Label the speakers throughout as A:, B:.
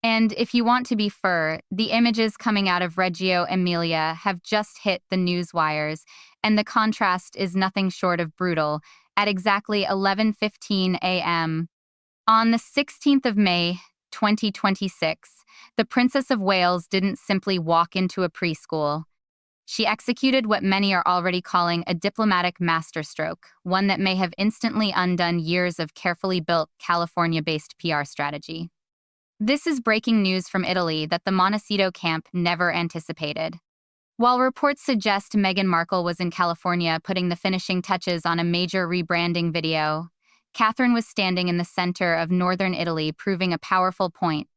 A: And if you want to be fair, the images coming out of Reggio Emilia have just hit the news wires, and the contrast is nothing short of brutal. At exactly 11:15 a.m. on the 16th of May, 2026, the Princess of Wales didn't simply walk into a preschool. She executed what many are already calling a diplomatic masterstroke, one that may have instantly undone years of carefully built California-based PR strategy. This is breaking news from Italy that the Montecito camp never anticipated. While reports suggest Meghan Markle was in California putting the finishing touches on a major rebranding video, Catherine was standing in the center of northern Italy, proving a powerful point.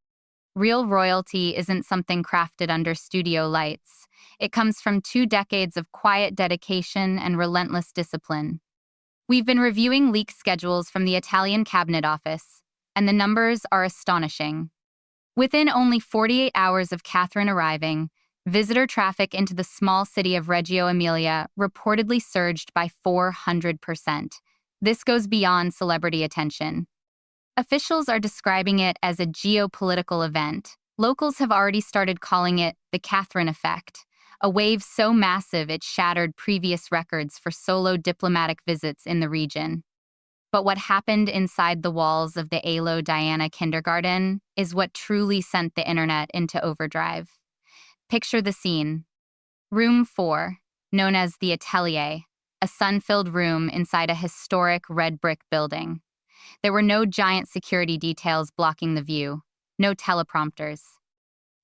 A: Real royalty isn't something crafted under studio lights. It comes from 2 decades of quiet dedication and relentless discipline. We've been reviewing leak schedules from the Italian Cabinet Office, and the numbers are astonishing. Within only 48 hours of Catherine arriving, visitor traffic into the small city of Reggio Emilia reportedly surged by 400%. This goes beyond celebrity attention. Officials are describing it as a geopolitical event. Locals have already started calling it the Catherine effect, a wave so massive it shattered previous records for solo diplomatic visits in the region. But what happened inside the walls of the Alo Diana kindergarten is what truly sent the internet into overdrive. Picture the scene. Room 4, known as the Atelier, a sun-filled room inside a historic red brick building. There were no giant security details blocking the view, no teleprompters,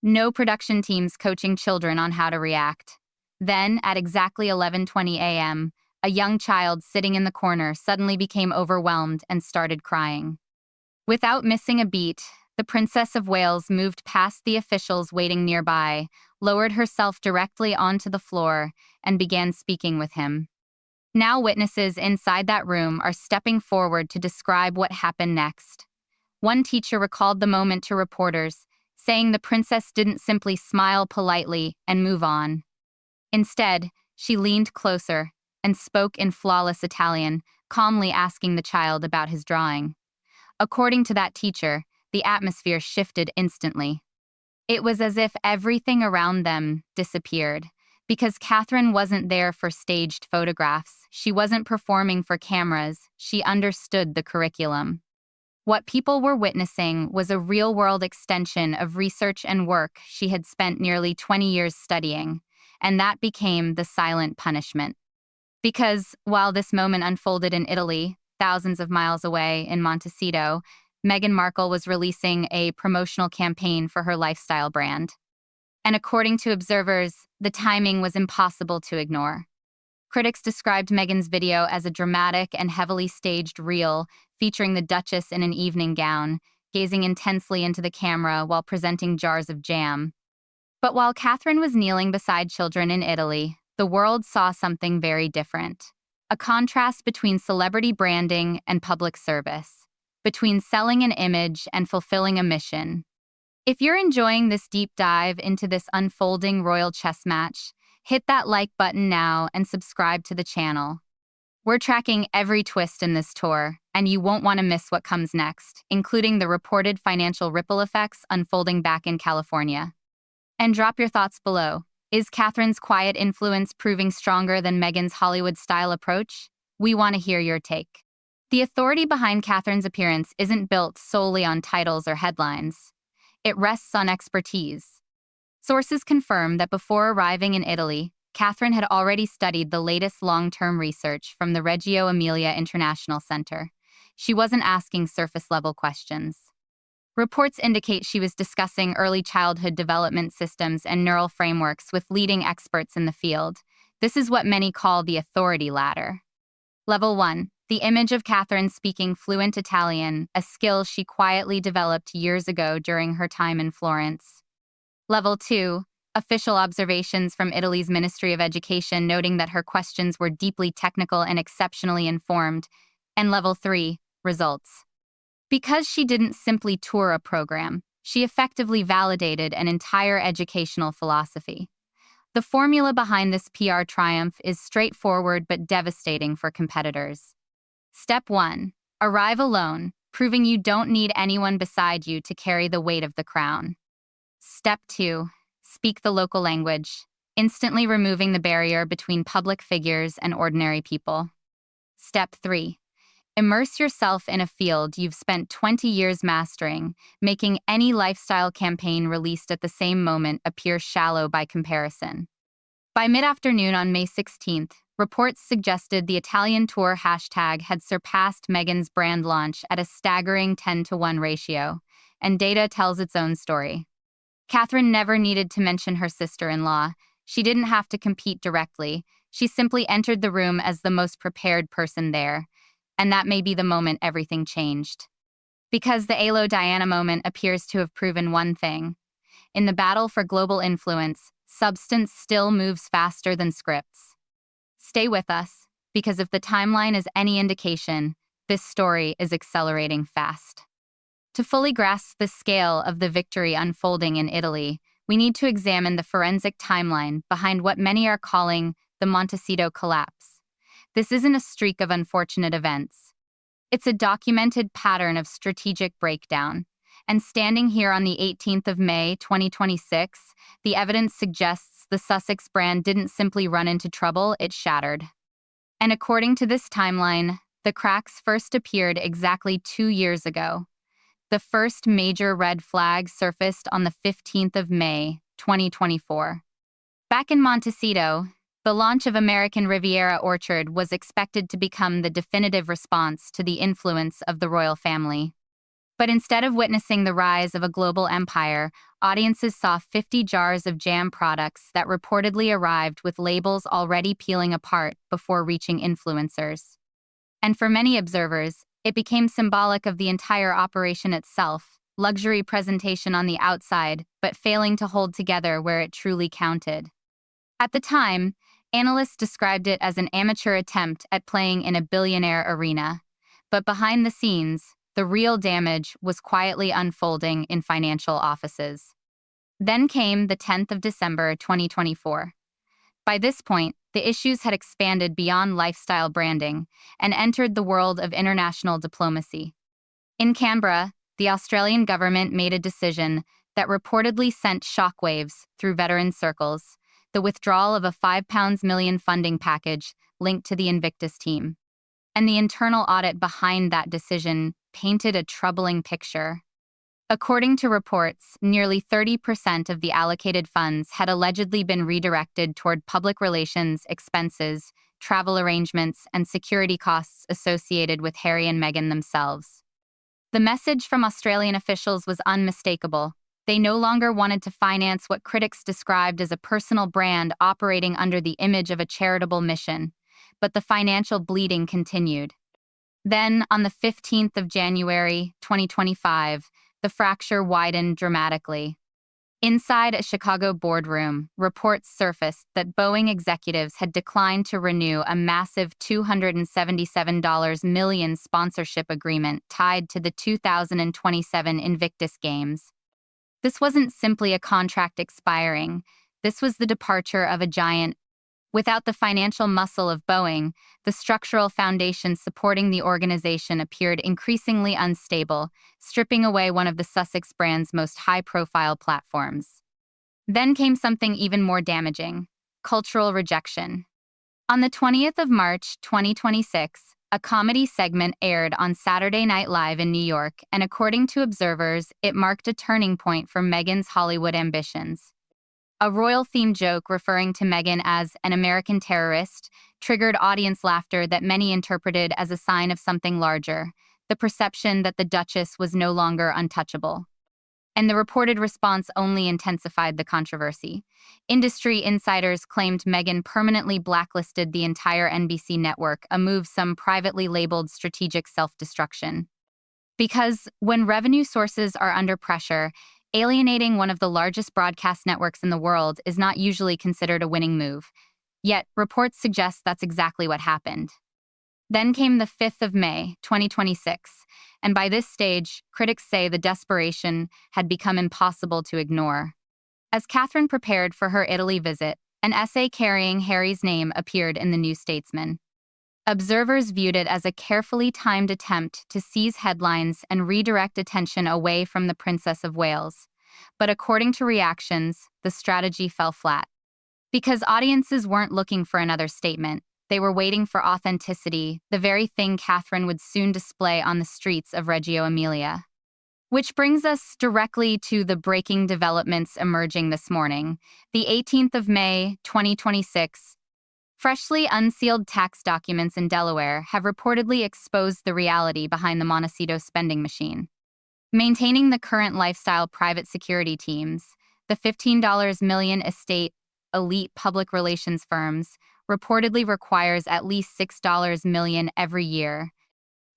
A: no production teams coaching children on how to react. Then, at exactly 11:20 a.m., a young child sitting in the corner suddenly became overwhelmed and started crying. Without missing a beat, the Princess of Wales moved past the officials waiting nearby, lowered herself directly onto the floor, and began speaking with him. Now witnesses inside that room are stepping forward to describe what happened next. One teacher recalled the moment to reporters, saying the princess didn't simply smile politely and move on. Instead, she leaned closer and spoke in flawless Italian, calmly asking the child about his drawing. According to that teacher, the atmosphere shifted instantly. It was as if everything around them disappeared. Because Catherine wasn't there for staged photographs, she wasn't performing for cameras, she understood the curriculum. What people were witnessing was a real-world extension of research and work she had spent nearly 20 years studying, and that became the silent punishment. Because, while this moment unfolded in Italy, thousands of miles away in Montecito, Meghan Markle was releasing a promotional campaign for her lifestyle brand. And according to observers, the timing was impossible to ignore. Critics described Meghan's video as a dramatic and heavily staged reel featuring the Duchess in an evening gown, gazing intensely into the camera while presenting jars of jam. But while Catherine was kneeling beside children in Italy, the world saw something very different. A contrast between celebrity branding and public service, between selling an image and fulfilling a mission. If you're enjoying this deep dive into this unfolding royal chess match, hit that like button now and subscribe to the channel. We're tracking every twist in this tour, and you won't want to miss what comes next, including the reported financial ripple effects unfolding back in California. And drop your thoughts below. Is Catherine's quiet influence proving stronger than Meghan's Hollywood-style approach? We want to hear your take. The authority behind Catherine's appearance isn't built solely on titles or headlines. It rests on expertise. Sources confirm that before arriving in Italy, Catherine had already studied the latest long-term research from the Reggio Emilia International Center. She wasn't asking surface-level questions. Reports indicate she was discussing early childhood development systems and neural frameworks with leading experts in the field. This is what many call the authority ladder. Level 1. The image of Catherine speaking fluent Italian, a skill she quietly developed years ago during her time in Florence. Level 2. Official observations from Italy's Ministry of Education noting that her questions were deeply technical and exceptionally informed. And Level 3. Results. Because she didn't simply tour a program, she effectively validated an entire educational philosophy. The formula behind this PR triumph is straightforward but devastating for competitors. Step 1. Arrive alone. proving you don't need anyone beside you to carry the weight of the crown. Step 2. Speak the local language, instantly removing the barrier between public figures and ordinary people. Step 3. Immerse yourself in a field you've spent 20 years mastering, making any lifestyle campaign released at the same moment appear shallow by comparison. By mid-afternoon on May 16th, reports suggested the Italian tour hashtag had surpassed Meghan's brand launch at a staggering 10-to-1 ratio, and data tells its own story. Catherine never needed to mention her sister-in-law. She didn't have to compete directly. She simply entered the room as the most prepared person there, and that may be the moment everything changed. Because the Alo Diana moment appears to have proven one thing. In the battle for global influence, substance still moves faster than scripts. Stay with us, because if the timeline is any indication, this story is accelerating fast. To fully grasp the scale of the victory unfolding in Italy, we need to examine the forensic timeline behind what many are calling the Montecito collapse. This isn't a streak of unfortunate events. It's a documented pattern of strategic breakdown. And standing here on the 18th of May, 2026, the evidence suggests the Sussex brand didn't simply run into trouble, it shattered. And according to this timeline, the cracks first appeared exactly 2 years ago. The first major red flag surfaced on the 15th of May, 2024. Back in Montecito, the launch of American Riviera Orchard was expected to become the definitive response to the influence of the royal family. But instead of witnessing the rise of a global empire, audiences saw 50 jars of jam products that reportedly arrived with labels already peeling apart before reaching influencers. And for many observers, it became symbolic of the entire operation itself, luxury presentation on the outside, but failing to hold together where it truly counted. At the time, analysts described it as an amateur attempt at playing in a billionaire arena. But behind the scenes, the real damage was quietly unfolding in financial offices. Then came the 10th of December, 2024. By this point, the issues had expanded beyond lifestyle branding and entered the world of international diplomacy. In Canberra, the Australian government made a decision that reportedly sent shockwaves through veteran circles, the withdrawal of a £5 million funding package linked to the Invictus team. And the internal audit behind that decision painted a troubling picture. According to reports, nearly 30% of the allocated funds had allegedly been redirected toward public relations expenses, travel arrangements, and security costs associated with Harry and Meghan themselves. The message from Australian officials was unmistakable. They no longer wanted to finance what critics described as a personal brand operating under the image of a charitable mission. But the financial bleeding continued. Then, on the 15th of January, 2025, the fracture widened dramatically. Inside a Chicago boardroom, reports surfaced that Boeing executives had declined to renew a massive $277 million sponsorship agreement tied to the 2027 Invictus Games. This wasn't simply a contract expiring. This was the departure of a giant. Without the financial muscle of Boeing, the structural foundation supporting the organization appeared increasingly unstable, stripping away one of the Sussex brand's most high-profile platforms. Then came something even more damaging: cultural rejection. On the 20th of March, 2026, a comedy segment aired on Saturday Night Live in New York, and according to observers, it marked a turning point for Meghan's Hollywood ambitions. A royal-themed joke referring to Meghan as an American terrorist triggered audience laughter that many interpreted as a sign of something larger, the perception that the Duchess was no longer untouchable. And the reported response only intensified the controversy. Industry insiders claimed Meghan permanently blacklisted the entire NBC network, a move some privately labeled strategic self-destruction. Because when revenue sources are under pressure, alienating one of the largest broadcast networks in the world is not usually considered a winning move. Yet, reports suggest that's exactly what happened. Then came the 5th of May, 2026, and by this stage, critics say the desperation had become impossible to ignore. As Catherine prepared for her Italy visit, an essay carrying Harry's name appeared in the New Statesman. Observers viewed it as a carefully timed attempt to seize headlines and redirect attention away from the Princess of Wales. But according to reactions, the strategy fell flat. Because audiences weren't looking for another statement, they were waiting for authenticity, the very thing Catherine would soon display on the streets of Reggio Emilia. Which brings us directly to the breaking developments emerging this morning. The 18th of May, 2026, freshly unsealed tax documents in Delaware have reportedly exposed the reality behind the Montecito spending machine. Maintaining the current lifestyle private security teams, the $15 million estate elite public relations firms, reportedly requires at least $6 million every year.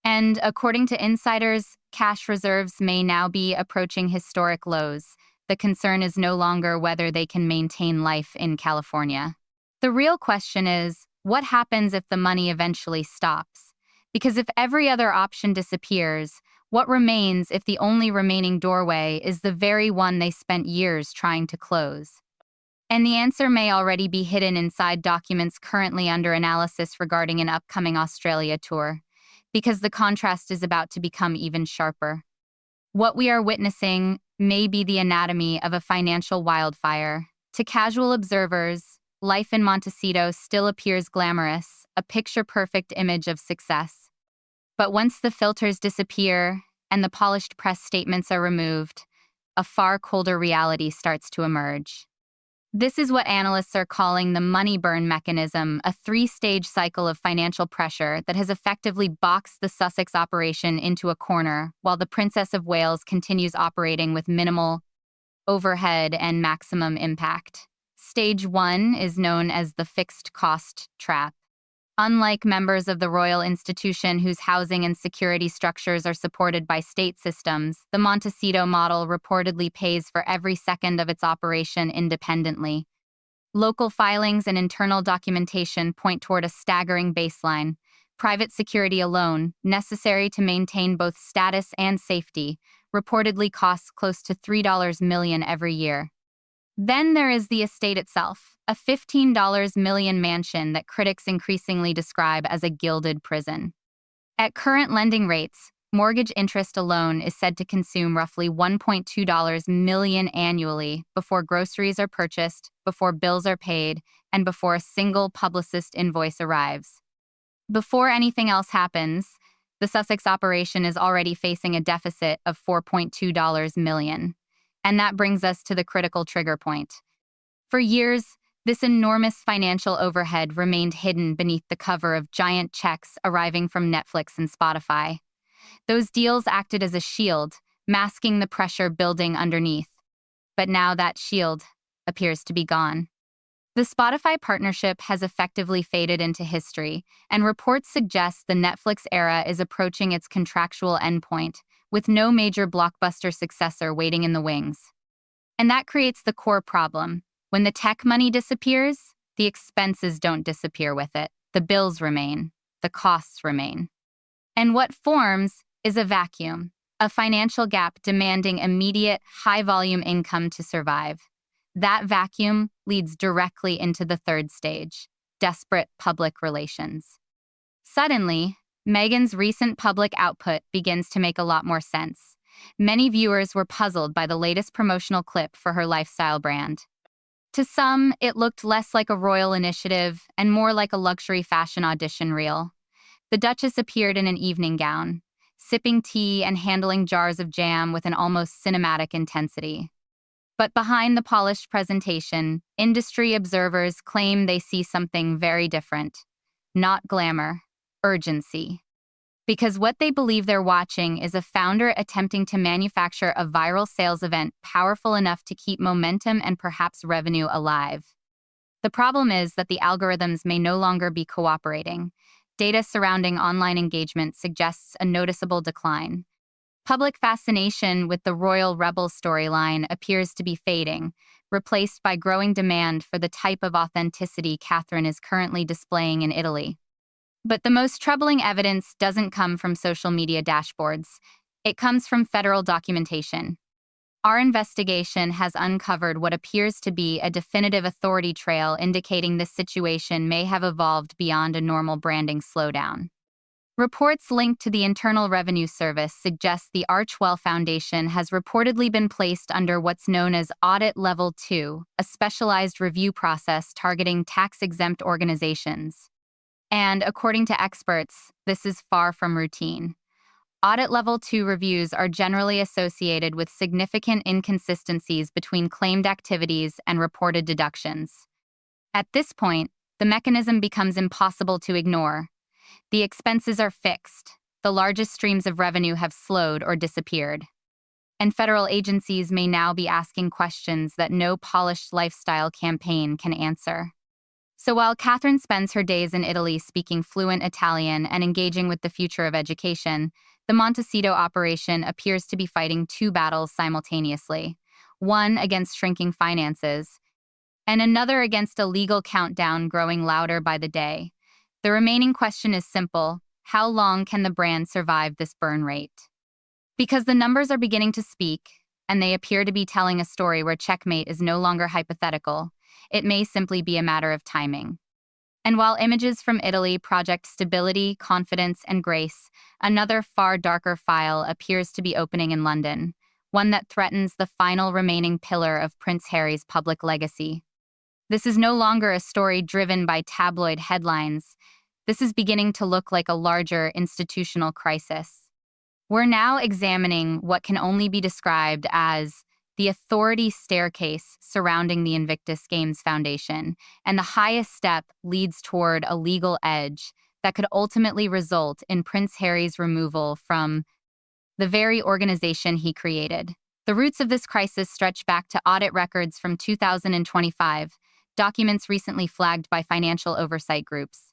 A: And according to insiders, cash reserves may now be approaching historic lows. The concern is no longer whether they can maintain life in California. The real question is, what happens if the money eventually stops? Because if every other option disappears, what remains if the only remaining doorway is the very one they spent years trying to close? And the answer may already be hidden inside documents currently under analysis regarding an upcoming Australia tour, because the contrast is about to become even sharper. What we are witnessing may be the anatomy of a financial wildfire. To casual observers, life in Montecito still appears glamorous, a picture-perfect image of success. But once the filters disappear and the polished press statements are removed, a far colder reality starts to emerge. This is what analysts are calling the money burn mechanism, a three-stage cycle of financial pressure that has effectively boxed the Sussex operation into a corner, while the Princess of Wales continues operating with minimal overhead and maximum impact. Stage 1 is known as the fixed cost trap. Unlike members of the royal institution whose housing and security structures are supported by state systems, the Montecito model reportedly pays for every second of its operation independently. Local filings and internal documentation point toward a staggering baseline. Private security alone, necessary to maintain both status and safety, reportedly costs close to $3 million every year. Then there is the estate itself, a $15 million mansion that critics increasingly describe as a gilded prison. At current lending rates, mortgage interest alone is said to consume roughly $1.2 million annually before groceries are purchased, before bills are paid, and before a single publicist invoice arrives. Before anything else happens, the Sussex operation is already facing a deficit of $4.2 million. And that brings us to the critical trigger point. For years, this enormous financial overhead remained hidden beneath the cover of giant checks arriving from Netflix and Spotify. Those deals acted as a shield, masking the pressure building underneath. But now that shield appears to be gone. The Spotify partnership has effectively faded into history, and reports suggest the Netflix era is approaching its contractual endpoint, with no major blockbuster successor waiting in the wings. And that creates the core problem. When the tech money disappears, the expenses don't disappear with it. The bills remain. The costs remain. And what forms is a vacuum, a financial gap demanding immediate, high-volume income to survive. That vacuum leads directly into the third stage, desperate public relations. Suddenly, Meghan's recent public output begins to make a lot more sense. Many viewers were puzzled by the latest promotional clip for her lifestyle brand. To some, it looked less like a royal initiative and more like a luxury fashion audition reel. The Duchess appeared in an evening gown, sipping tea and handling jars of jam with an almost cinematic intensity. But behind the polished presentation, industry observers claim they see something very different. Not glamour, urgency. Because what they believe they're watching is a founder attempting to manufacture a viral sales event powerful enough to keep momentum and perhaps revenue alive. The problem is that the algorithms may no longer be cooperating. Data surrounding online engagement suggests a noticeable decline. Public fascination with the royal rebel storyline appears to be fading, replaced by growing demand for the type of authenticity Catherine is currently displaying in Italy. But the most troubling evidence doesn't come from social media dashboards. It comes from federal documentation. Our investigation has uncovered what appears to be a definitive authority trail indicating this situation may have evolved beyond a normal branding slowdown. Reports linked to the Internal Revenue Service suggest the Archwell Foundation has reportedly been placed under what's known as Audit Level 2, a specialized review process targeting tax-exempt organizations. And according to experts, this is far from routine. Audit Level 2 reviews are generally associated with significant inconsistencies between claimed activities and reported deductions. At this point, the mechanism becomes impossible to ignore. The expenses are fixed, the largest streams of revenue have slowed or disappeared. And federal agencies may now be asking questions that no polished lifestyle campaign can answer. So while Catherine spends her days in Italy speaking fluent Italian and engaging with the future of education, the Montecito operation appears to be fighting two battles simultaneously, one against shrinking finances, and another against a legal countdown growing louder by the day. The remaining question is simple: how long can the brand survive this burn rate? Because the numbers are beginning to speak, and they appear to be telling a story where checkmate is no longer hypothetical, it may simply be a matter of timing. And while images from Italy project stability, confidence, and grace, another far darker file appears to be opening in London, one that threatens the final remaining pillar of Prince Harry's public legacy. This is no longer a story driven by tabloid headlines. This is beginning to look like a larger institutional crisis. We're now examining what can only be described as the authority staircase surrounding the Invictus Games Foundation, and the highest step leads toward a legal edge that could ultimately result in Prince Harry's removal from the very organization he created. The roots of this crisis stretch back to audit records from 2025, documents recently flagged by financial oversight groups.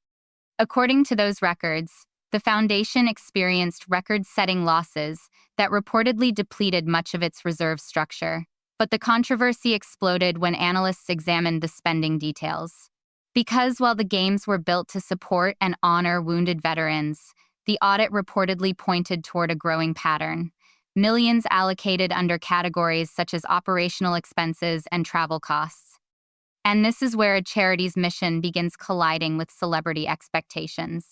A: According to those records, the foundation experienced record-setting losses that reportedly depleted much of its reserve structure. But the controversy exploded when analysts examined the spending details. Because while the games were built to support and honor wounded veterans, the audit reportedly pointed toward a growing pattern: millions allocated under categories such as operational expenses and travel costs. And this is where a charity's mission begins colliding with celebrity expectations.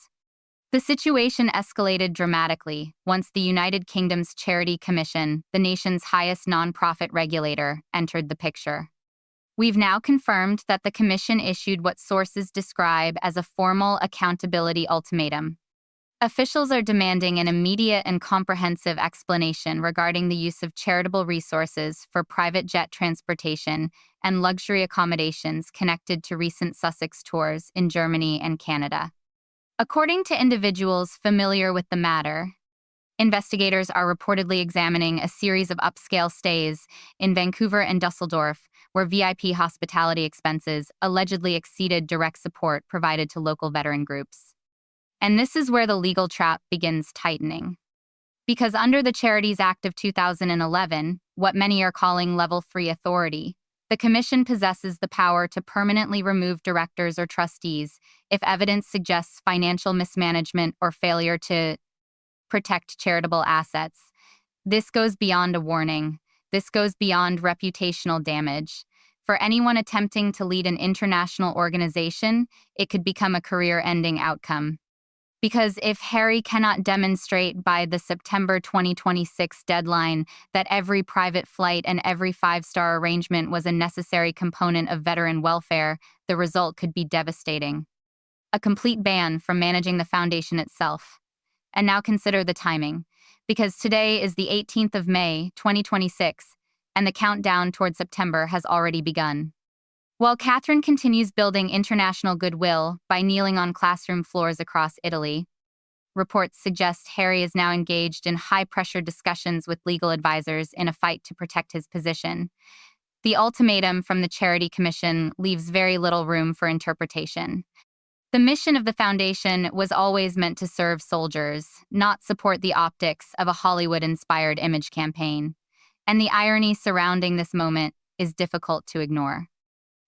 A: The situation escalated dramatically once the United Kingdom's Charity Commission, the nation's highest nonprofit regulator, entered the picture. We've now confirmed that the commission issued what sources describe as a formal accountability ultimatum. Officials are demanding an immediate and comprehensive explanation regarding the use of charitable resources for private jet transportation and luxury accommodations connected to recent Sussex tours in Germany and Canada. According to individuals familiar with the matter, investigators are reportedly examining a series of upscale stays in Vancouver and Dusseldorf, where VIP hospitality expenses allegedly exceeded direct support provided to local veteran groups. And this is where the legal trap begins tightening. Because under the Charities Act of 2011, what many are calling Level 3 authority, the Commission possesses the power to permanently remove directors or trustees if evidence suggests financial mismanagement or failure to protect charitable assets. This goes beyond a warning. This goes beyond reputational damage. For anyone attempting to lead an international organization, it could become a career-ending outcome. Because if Harry cannot demonstrate by the September 2026 deadline that every private flight and every five-star arrangement was a necessary component of veteran welfare, the result could be devastating. A complete ban from managing the foundation itself. And now consider the timing, because today is the 18th of May, 2026, and the countdown toward September has already begun. While Catherine continues building international goodwill by kneeling on classroom floors across Italy, reports suggest Harry is now engaged in high-pressure discussions with legal advisors in a fight to protect his position. The ultimatum from the Charity Commission leaves very little room for interpretation. The mission of the foundation was always meant to serve soldiers, not support the optics of a Hollywood-inspired image campaign. And the irony surrounding this moment is difficult to ignore.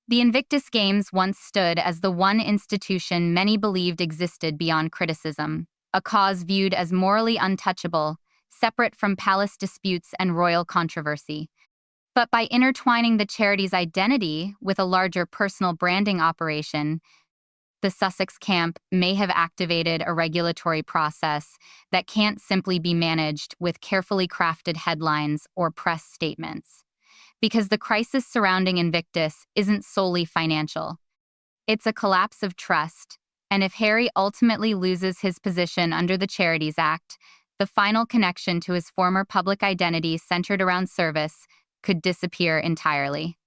A: The Invictus Games once stood as the one institution many believed existed beyond criticism, a cause viewed as morally untouchable, separate from palace disputes and royal controversy. But by intertwining the charity's identity with a larger personal branding operation, the Sussex camp may have activated a regulatory process that can't simply be managed with carefully crafted headlines or press statements. Because the crisis surrounding Invictus isn't solely financial. It's a collapse of trust, and if Harry ultimately loses his position under the Charities Act, the final connection to his former public identity centered around service could disappear entirely.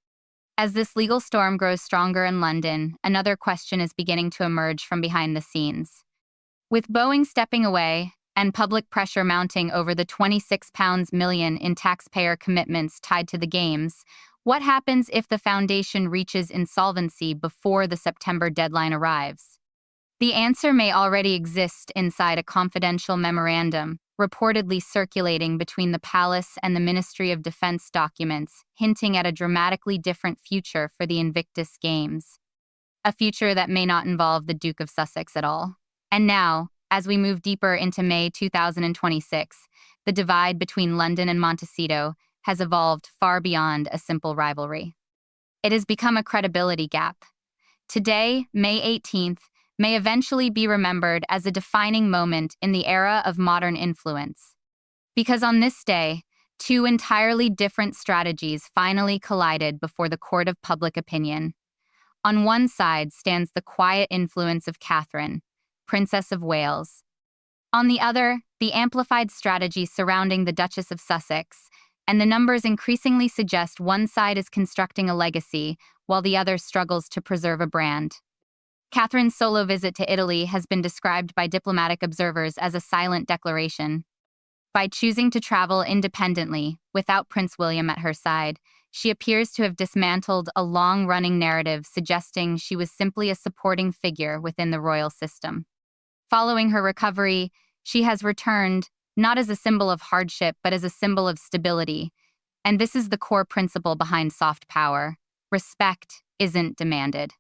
A: As this legal storm grows stronger in London, another question is beginning to emerge from behind the scenes. With Boeing stepping away and public pressure mounting over the £26 million in taxpayer commitments tied to the Games, what happens if the foundation reaches insolvency before the September deadline arrives? The answer may already exist inside a confidential memorandum, reportedly circulating between the palace and the Ministry of Defense documents, hinting at a dramatically different future for the Invictus Games. A future that may not involve the Duke of Sussex at all. And now, as we move deeper into May 2026, the divide between London and Montecito has evolved far beyond a simple rivalry. It has become a credibility gap. Today, May 18th, may eventually be remembered as a defining moment in the era of modern influence. Because on this day, two entirely different strategies finally collided before the court of public opinion. On one side stands the quiet influence of Catherine, Princess of Wales. On the other, the amplified strategy surrounding the Duchess of Sussex, and the numbers increasingly suggest one side is constructing a legacy while the other struggles to preserve a brand. Catherine's solo visit to Italy has been described by diplomatic observers as a silent declaration. By choosing to travel independently, without Prince William at her side, she appears to have dismantled a long-running narrative suggesting she was simply a supporting figure within the royal system. Following her recovery, she has returned, not as a symbol of hardship, but as a symbol of stability. And this is the core principle behind soft power. Respect isn't demanded.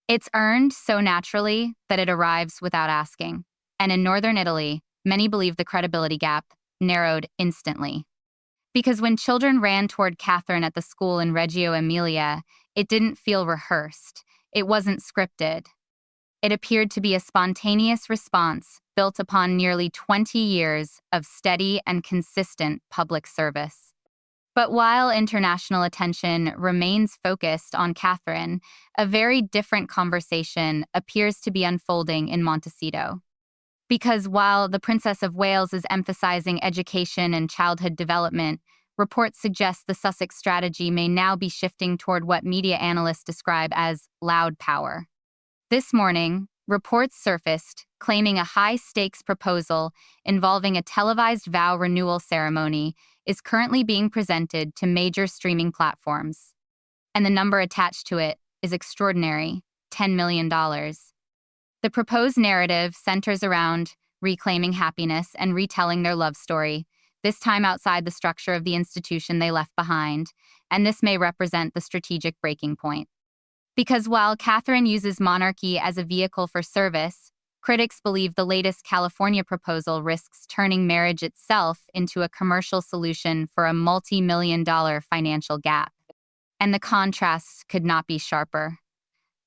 A: It's earned so naturally that it arrives without asking. And in northern Italy, many believe the credibility gap narrowed instantly. Because when children ran toward Catherine at the school in Reggio Emilia, it didn't feel rehearsed. It wasn't scripted. It appeared to be a spontaneous response built upon nearly 20 years of steady and consistent public service. But while international attention remains focused on Catherine, a very different conversation appears to be unfolding in Montecito. Because while the Princess of Wales is emphasizing education and childhood development, reports suggest the Sussex strategy may now be shifting toward what media analysts describe as loud power. This morning, reports surfaced claiming a high-stakes proposal involving a televised vow renewal ceremony is currently being presented to major streaming platforms. And the number attached to it is extraordinary, $10 million. The proposed narrative centers around reclaiming happiness and retelling their love story, this time outside the structure of the institution they left behind, and this may represent the strategic breaking point. Because while Catherine uses monarchy as a vehicle for service, critics believe the latest California proposal risks turning marriage itself into a commercial solution for a multi-million-dollar financial gap. And the contrasts could not be sharper.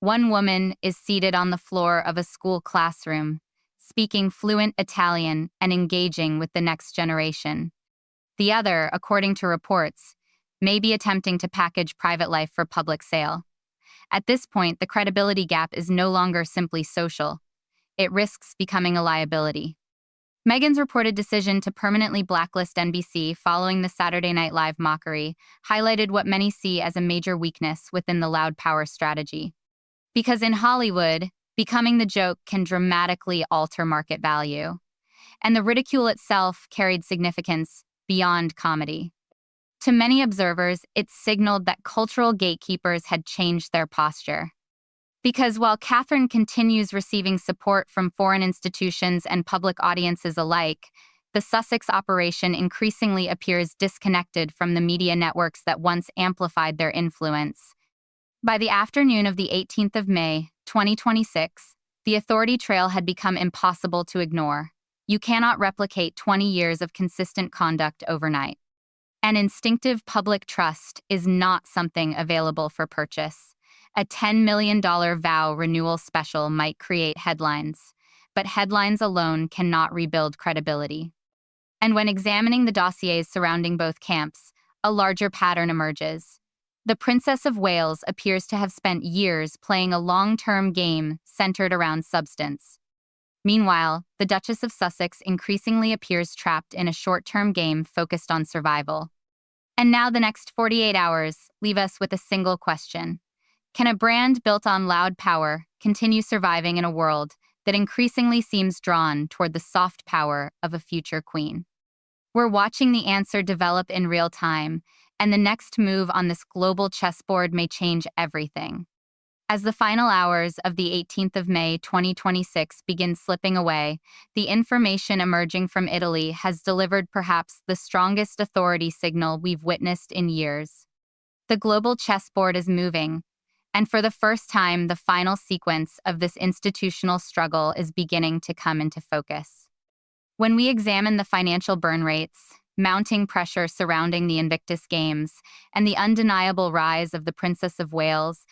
A: One woman is seated on the floor of a school classroom, speaking fluent Italian and engaging with the next generation. The other, according to reports, may be attempting to package private life for public sale. At this point, the credibility gap is no longer simply social. It risks becoming a liability. Meghan's reported decision to permanently blacklist NBC following the Saturday Night Live mockery highlighted what many see as a major weakness within the loud power strategy. Because in Hollywood, becoming the joke can dramatically alter market value. And the ridicule itself carried significance beyond comedy. To many observers, it signaled that cultural gatekeepers had changed their posture. Because while Catherine continues receiving support from foreign institutions and public audiences alike, the Sussex operation increasingly appears disconnected from the media networks that once amplified their influence. By the afternoon of the 18th of May, 2026, the authority trail had become impossible to ignore. You cannot replicate 20 years of consistent conduct overnight. An instinctive public trust is not something available for purchase. A $10 million vow renewal special might create headlines, but headlines alone cannot rebuild credibility. And when examining the dossiers surrounding both camps, a larger pattern emerges. The Princess of Wales appears to have spent years playing a long-term game centered around substance. Meanwhile, the Duchess of Sussex increasingly appears trapped in a short-term game focused on survival. And now the next 48 hours leave us with a single question. Can a brand built on loud power continue surviving in a world that increasingly seems drawn toward the soft power of a future queen? We're watching the answer develop in real time, and the next move on this global chessboard may change everything. As the final hours of the 18th of May 2026 begin slipping away, the information emerging from Italy has delivered perhaps the strongest authority signal we've witnessed in years. The global chessboard is moving, and for the first time, the final sequence of this institutional struggle is beginning to come into focus. When we examine the financial burn rates, mounting pressure surrounding the Invictus Games, and the undeniable rise of the Princess of Wales,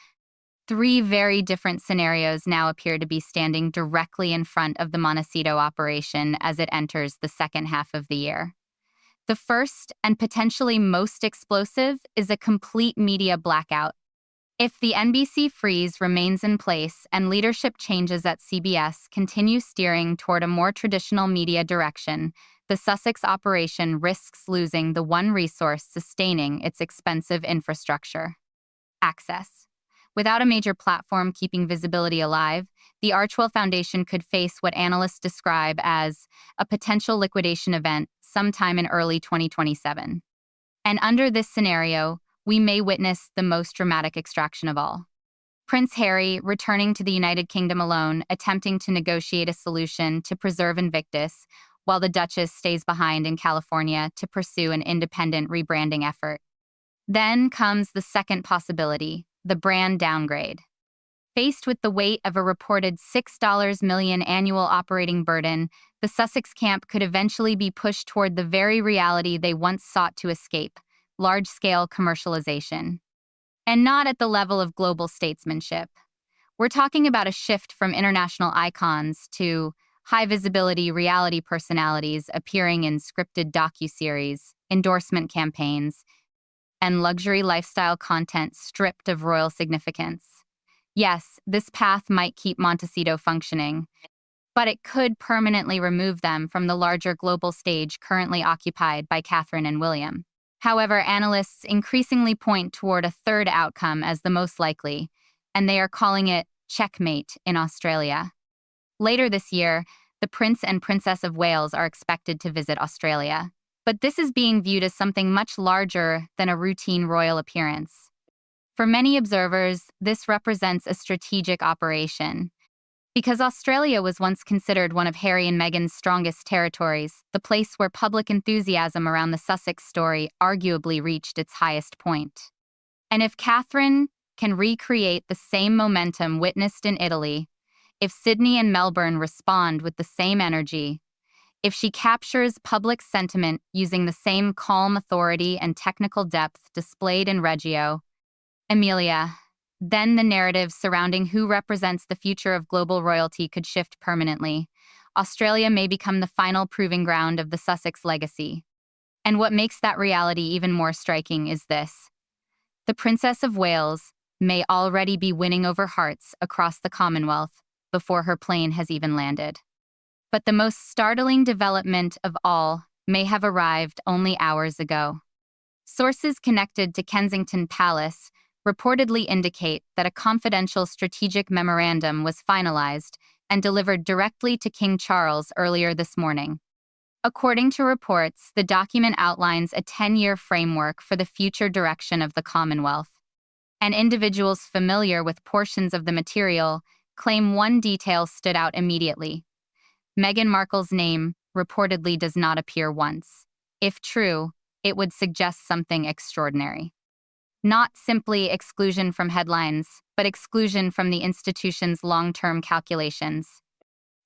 A: three very different scenarios now appear to be standing directly in front of the Montecito operation as it enters the second half of the year. The first, and potentially most explosive, is a complete media blackout. If the NBC freeze remains in place and leadership changes at CBS continue steering toward a more traditional media direction, the Sussex operation risks losing the one resource sustaining its expensive infrastructure: access. Without a major platform keeping visibility alive, the Archwell Foundation could face what analysts describe as a potential liquidation event sometime in early 2027. And under this scenario, we may witness the most dramatic extraction of all. Prince Harry returning to the United Kingdom alone, attempting to negotiate a solution to preserve Invictus, while the Duchess stays behind in California to pursue an independent rebranding effort. Then comes the second possibility: the brand downgrade. Faced with the weight of a reported $6 million annual operating burden, the Sussex camp could eventually be pushed toward the very reality they once sought to escape: large-scale commercialization. And not at the level of global statesmanship. We're talking about a shift from international icons to high-visibility reality personalities appearing in scripted docuseries, endorsement campaigns, and luxury lifestyle content stripped of royal significance. Yes, this path might keep Montecito functioning, but it could permanently remove them from the larger global stage currently occupied by Catherine and William. However, analysts increasingly point toward a third outcome as the most likely, and they are calling it checkmate in Australia. Later this year, the Prince and Princess of Wales are expected to visit Australia. But this is being viewed as something much larger than a routine royal appearance. For many observers, this represents a strategic operation. Because Australia was once considered one of Harry and Meghan's strongest territories, the place where public enthusiasm around the Sussex story arguably reached its highest point. And if Catherine can recreate the same momentum witnessed in Italy, if Sydney and Melbourne respond with the same energy, if she captures public sentiment using the same calm authority and technical depth displayed in Reggio Emilia, then the narrative surrounding who represents the future of global royalty could shift permanently. Australia may become the final proving ground of the Sussex legacy. And what makes that reality even more striking is this: the Princess of Wales may already be winning over hearts across the Commonwealth before her plane has even landed. But the most startling development of all may have arrived only hours ago. Sources connected to Kensington Palace reportedly indicate that a confidential strategic memorandum was finalized and delivered directly to King Charles earlier this morning. According to reports, the document outlines a 10-year framework for the future direction of the Commonwealth. And individuals familiar with portions of the material claim one detail stood out immediately: Meghan Markle's name reportedly does not appear once. If true, it would suggest something extraordinary. Not simply exclusion from headlines, but exclusion from the institution's long-term calculations.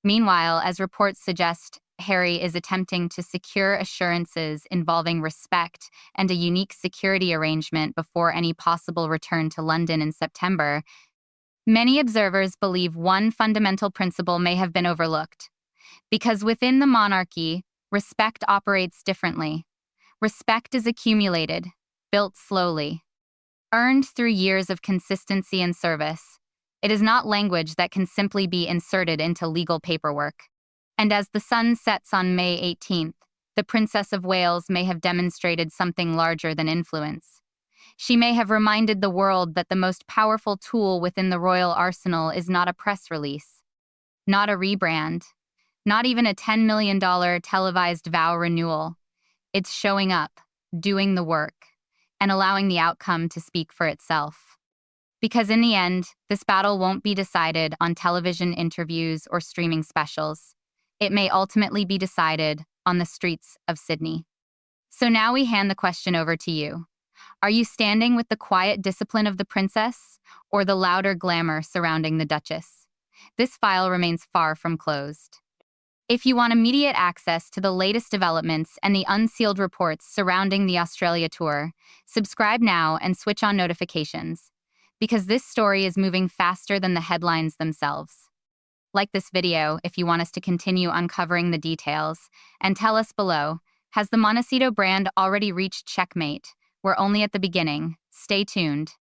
A: Meanwhile, as reports suggest, Harry is attempting to secure assurances involving respect and a unique security arrangement before any possible return to London in September, many observers believe one fundamental principle may have been overlooked. Because within the monarchy, respect operates differently. Respect is accumulated, built slowly, earned through years of consistency and service. It is not language that can simply be inserted into legal paperwork. And as the sun sets on May 18th, the Princess of Wales may have demonstrated something larger than influence. She may have reminded the world that the most powerful tool within the royal arsenal is not a press release, not a rebrand, not even a $10 million televised vow renewal. It's showing up, doing the work, and allowing the outcome to speak for itself. Because in the end, this battle won't be decided on television interviews or streaming specials. It may ultimately be decided on the streets of Sydney. So now we hand the question over to you. Are you standing with the quiet discipline of the princess or the louder glamour surrounding the Duchess? This file remains far from closed. If you want immediate access to the latest developments and the unsealed reports surrounding the Australia tour, subscribe now and switch on notifications, because this story is moving faster than the headlines themselves. Like this video if you want us to continue uncovering the details, and tell us below, has the Montecito brand already reached checkmate? We're only at the beginning. Stay tuned.